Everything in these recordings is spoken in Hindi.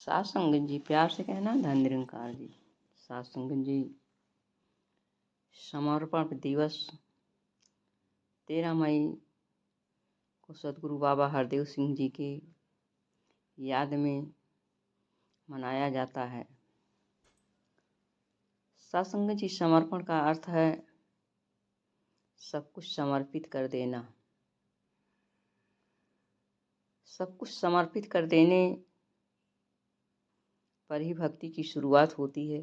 सात संगत जी, प्यार से कहना धन निरंकार जी। सात संगत जी, समर्पण दिवस 13 मई को सदगुरु बाबा हरदेव सिंह जी की याद में मनाया जाता है। सात संगत जी, समर्पण का अर्थ है सब कुछ समर्पित कर देना। सब कुछ समर्पित कर देने पर ही भक्ति की शुरुआत होती है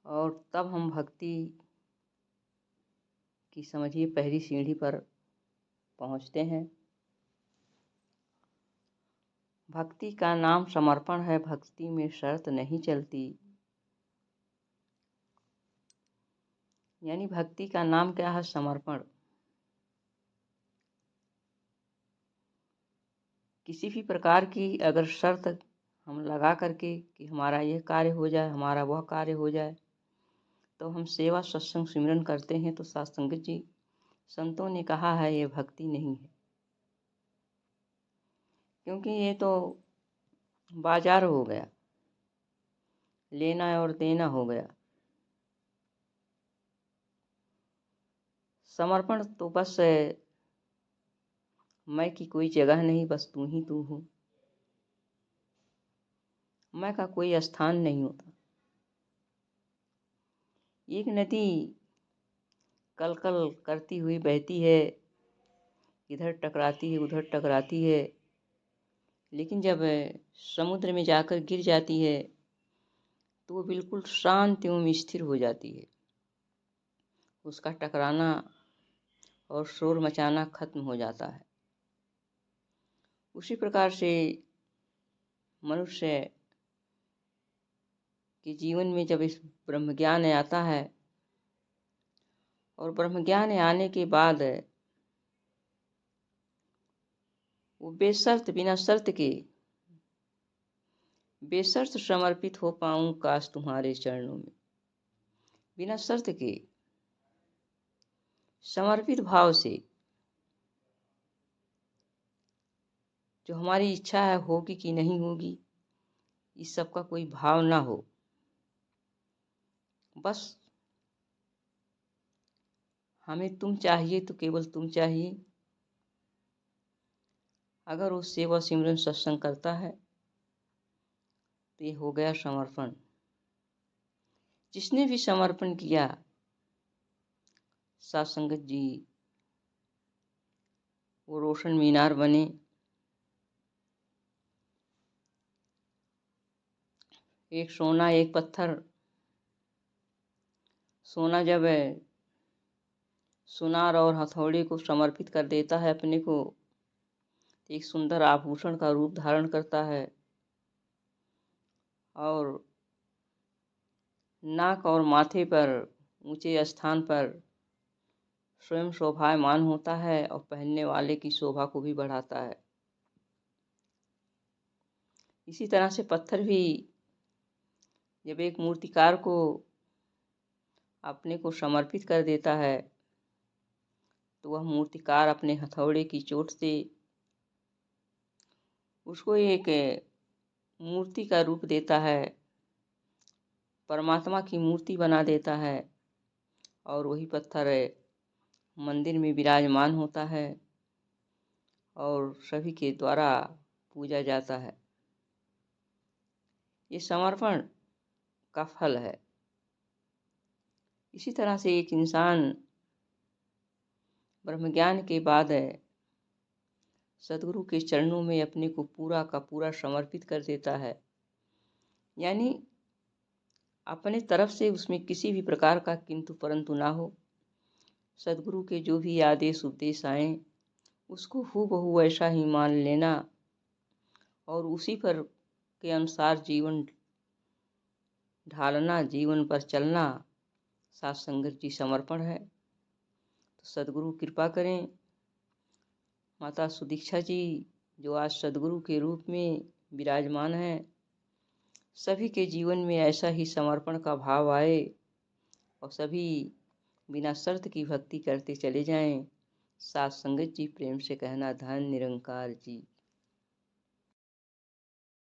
और तब हम भक्ति की समझिए पहली सीढ़ी पर पहुंचते हैं। भक्ति का नाम समर्पण है, भक्ति में शर्त नहीं चलती। यानी भक्ति का नाम क्या है? समर्पण। किसी भी प्रकार की अगर शर्त हम लगा करके कि हमारा यह कार्य हो जाए, हमारा वह कार्य हो जाए, तो हम सेवा सत्संग सिमरन करते हैं तो सात संगत जी, संतों ने कहा है ये भक्ति नहीं है, क्योंकि ये तो बाजार हो गया, लेना और देना हो गया। समर्पण तो बस मैं की कोई जगह नहीं, बस तू ही तू हो। मैं का कोई स्थान नहीं होता। एक नदी कल कल करती हुई बहती है, इधर टकराती है उधर टकराती है, लेकिन जब समुद्र में जाकर गिर जाती है तो वो बिल्कुल शांत एवं स्थिर हो जाती है। उसका टकराना और शोर मचाना खत्म हो जाता है। उसी प्रकार से मनुष्य के जीवन में जब इस ब्रह्म ज्ञान आता है और ब्रह्म ज्ञान आने के बाद वो बेशर्त बिना शर्त के बेशर्त समर्पित हो पाऊं काश तुम्हारे चरणों में। बिना शर्त के समर्पित भाव से जो हमारी इच्छा है होगी कि नहीं होगी, इस सब का कोई भाव ना हो। बस हमें तुम चाहिए तो केवल तुम चाहिए। अगर वो सेवा सिमरन सत्संग करता है तो ये हो गया समर्पण। जिसने भी समर्पण किया सात संगत जी, वो रोशन मीनार बने। एक सोना एक पत्थर। सोना जब सुनार और हथौड़े को समर्पित कर देता है अपने को, तो एक सुंदर आभूषण का रूप धारण करता है और नाक और माथे पर ऊंचे स्थान पर स्वयं शोभायमान होता है और पहनने वाले की शोभा को भी बढ़ाता है। इसी तरह से पत्थर भी जब एक मूर्तिकार को अपने को समर्पित कर देता है तो वह मूर्तिकार अपने हथौड़े की चोट से उसको एक मूर्ति का रूप देता है, परमात्मा की मूर्ति बना देता है और वही पत्थर मंदिर में विराजमान होता है और सभी के द्वारा पूजा जाता है। ये समर्पण का फल है। इसी तरह से एक इंसान ब्रह्मज्ञान के बाद सदगुरु के चरणों में अपने को पूरा का पूरा समर्पित कर देता है। यानी अपने तरफ से उसमें किसी भी प्रकार का किंतु परंतु ना हो। सदगुरु के जो भी आदेश उपदेश आए उसको हूबहू ऐसा ही मान लेना और उसी पर के अनुसार जीवन ढालना, जीवन पर चलना सात संगत जी समर्पण है। तो सदगुरु कृपा करें। माता सुदीक्षा जी जो आज सदगुरु के रूप में विराजमान हैं, सभी के जीवन में ऐसा ही समर्पण का भाव आए और सभी बिना शर्त की भक्ति करते चले जाएं। सात संगत जी, प्रेम से कहना धन निरंकार जी।